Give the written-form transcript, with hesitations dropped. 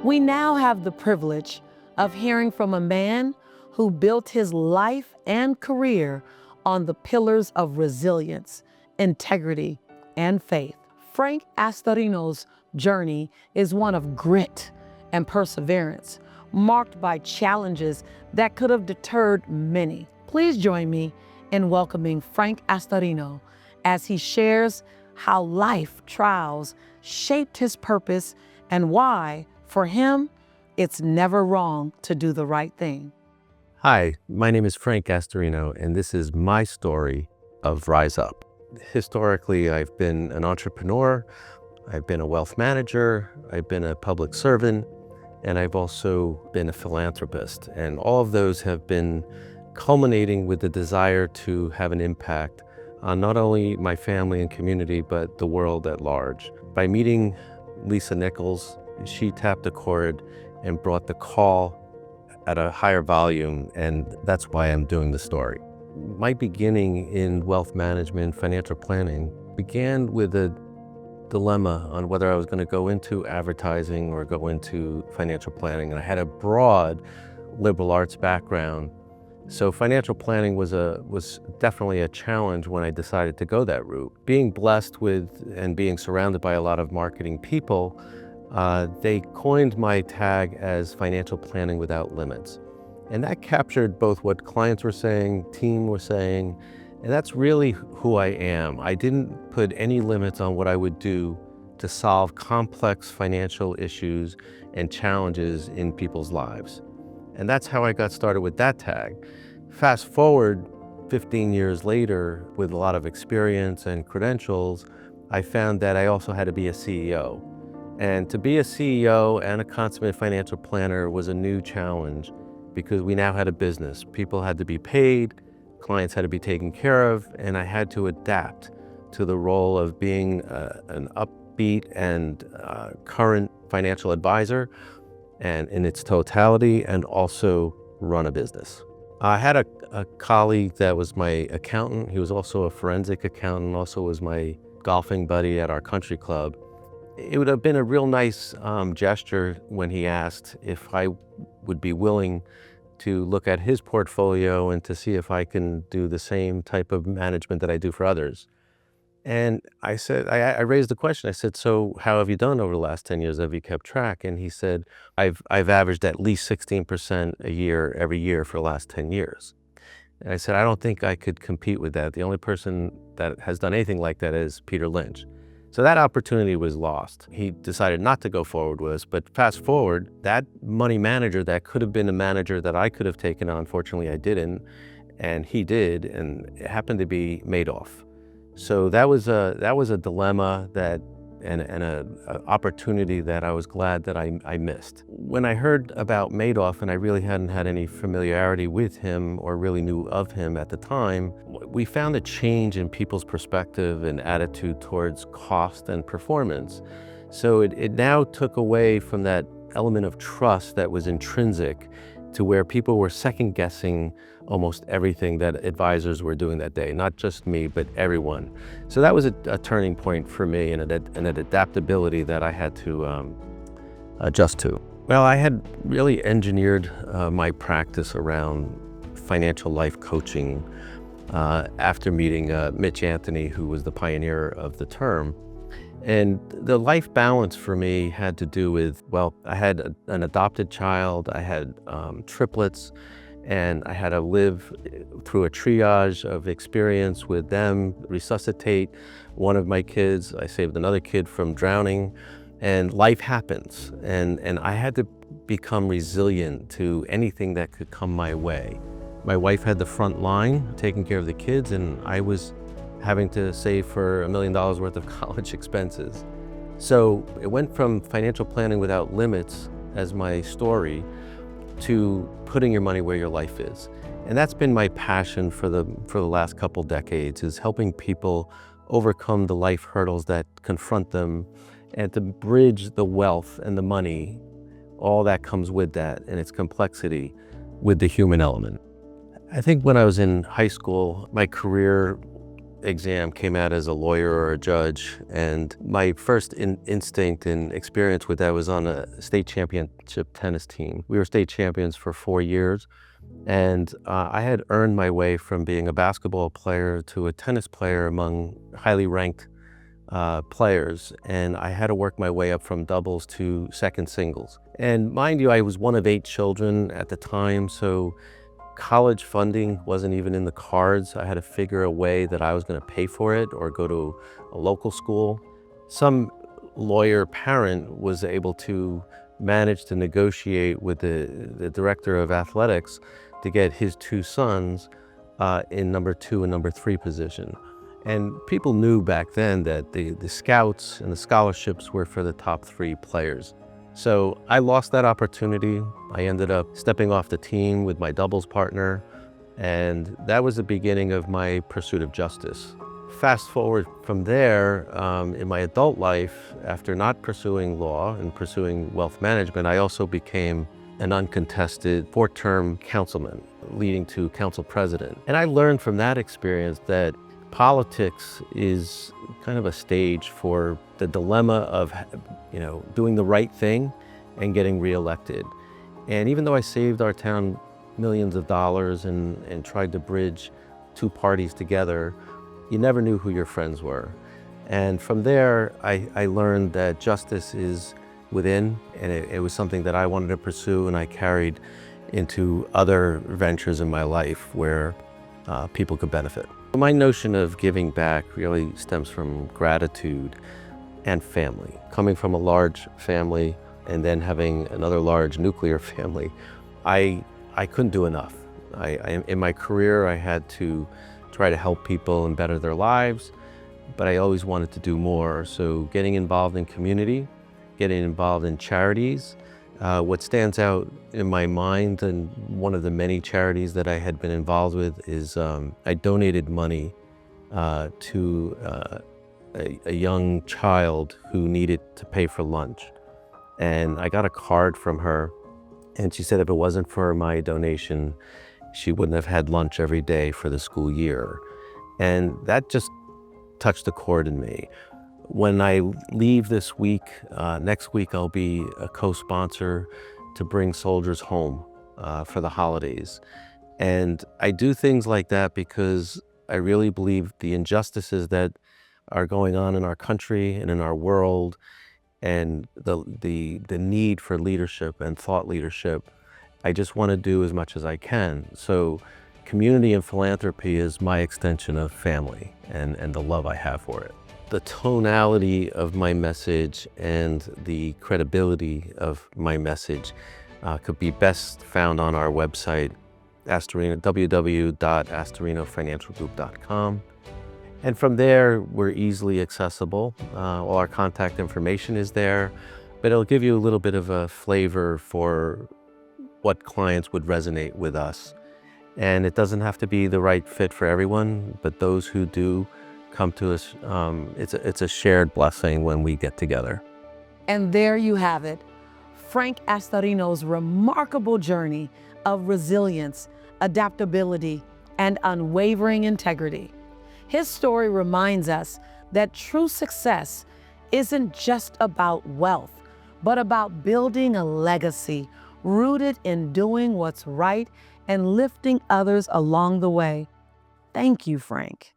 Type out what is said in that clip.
We now have the privilege of hearing from a man who built his life and career on the pillars of resilience, integrity, and faith. Frank Astorino's journey is one of grit and perseverance, marked by challenges that could have deterred many. Please join me in welcoming Frank Astorino as he shares how life trials shaped his purpose and why, for him, it's never wrong to do the right thing. Hi, my name is Frank Astorino, and this is my story of Rise Up. Historically, I've been an entrepreneur, I've been a wealth manager, I've been a public servant, and I've also been a philanthropist. And all of those have been culminating with the desire to have an impact on not only my family and community, but the world at large. By meeting Lisa Nichols, she tapped a chord and brought the call at a higher volume, and that's why I'm doing the story. My beginning in wealth management, financial planning, began with a dilemma on whether I was going to go into advertising or go into financial planning. And I had a broad liberal arts background, so financial planning was definitely a challenge when I decided to go that route. Being blessed with and being surrounded by a lot of marketing people, they coined my tag as financial planning without limits. And that captured both what clients were saying, team was saying, and that's really who I am. I didn't put any limits on what I would do to solve complex financial issues and challenges in people's lives. And that's how I got started with that tag. Fast forward 15 years later, with a lot of experience and credentials, I found that I also had to be a CEO. And to be a CEO and a consummate financial planner was a new challenge because we now had a business. People had to be paid, clients had to be taken care of, and I had to adapt to the role of being an upbeat and current financial advisor and in its totality, and also run a business. I had a colleague that was my accountant. He was also a forensic accountant, also was my golfing buddy at our country club. It would have been a real nice gesture when he asked if I would be willing to look at his portfolio and to see if I can do the same type of management that I do for others. And I said, I raised the question. I said, so how have you done over the last 10 years? Have you kept track? And he said, I've averaged at least 16% a year, every year for the last 10 years. And I said, I don't think I could compete with that. The only person that has done anything like that is Peter Lynch. So that opportunity was lost. He decided not to go forward with us, but fast forward, that money manager that could have been a manager that I could have taken on, unfortunately I didn't, and he did, and it happened to be Madoff. So that was a dilemma and an opportunity that I was glad that I missed. When I heard about Madoff, and I really hadn't had any familiarity with him or really knew of him at the time, we found a change in people's perspective and attitude towards cost and performance. So it now took away from that element of trust that was intrinsic to where people were second guessing almost everything that advisors were doing that day, not just me, but everyone. So that was a turning point for me and an adaptability that I had to adjust to. Well, I had really engineered my practice around financial life coaching after meeting Mitch Anthony, who was the pioneer of the term. And the life balance for me had to do with, well, I had an adopted child, I had triplets, and I had to live through a triage of experience with them, resuscitate one of my kids. I saved another kid from drowning, and life happens. And I had to become resilient to anything that could come my way. My wife had the front line, taking care of the kids, and I was having to save for $1 million worth of college expenses. So it went from financial planning without limits as my story to putting your money where your life is. And that's been my passion for the last couple decades, is helping people overcome the life hurdles that confront them and to bridge the wealth and the money, all that comes with that and its complexity, with the human element. I think when I was in high school, my career exam came out as a lawyer or a judge, and my first instinct and experience with that was on a state championship tennis team. We were state champions for 4 years, and I had earned my way from being a basketball player to a tennis player among highly ranked players, and I had to work my way up from doubles to second singles. And mind you, I was one of 8 children at the time, so college funding wasn't even in the cards. I had to figure a way that I was going to pay for it or go to a local school. Some lawyer parent was able to manage to negotiate with the director of athletics to get his 2 sons in number 2 and number 3 position. And people knew back then that the scouts and the scholarships were for the top 3 players. So I lost that opportunity. I ended up stepping off the team with my doubles partner, and that was the beginning of my pursuit of justice. Fast forward from there, in my adult life, after not pursuing law and pursuing wealth management, I also became an uncontested 4-term councilman, leading to council president. And I learned from that experience that politics is kind of a stage for the dilemma of, doing the right thing and getting reelected. And even though I saved our town millions of dollars and tried to bridge 2 parties together, you never knew who your friends were. And from there, I learned that justice is within, and it was something that I wanted to pursue, and I carried into other ventures in my life where people could benefit. My notion of giving back really stems from gratitude and family. Coming from a large family and then having another large nuclear family, I couldn't do enough. In my career, I had to try to help people and better their lives, but I always wanted to do more. So getting involved in community, getting involved in charities. What stands out in my mind, and one of the many charities that I had been involved with, is I donated money to a young child who needed to pay for lunch. And I got a card from her, and she said if it wasn't for my donation, she wouldn't have had lunch every day for the school year. And that just touched a chord in me. When I leave this week, next week I'll be a co-sponsor to bring soldiers home for the holidays. And I do things like that because I really believe the injustices that are going on in our country and in our world, and the need for leadership and thought leadership, I just want to do as much as I can. So community and philanthropy is my extension of family and the love I have for it. The tonality of my message and the credibility of my message could be best found on our website, Astorino, www.astorinofinancialgroup.com. And from there, we're easily accessible. All our contact information is there, but it'll give you a little bit of a flavor for what clients would resonate with us. And it doesn't have to be the right fit for everyone, but those who do come to us, it's a shared blessing when we get together. And there you have it, Frank Astorino's remarkable journey of resilience, adaptability, and unwavering integrity. His story reminds us that true success isn't just about wealth, but about building a legacy rooted in doing what's right and lifting others along the way. Thank you, Frank.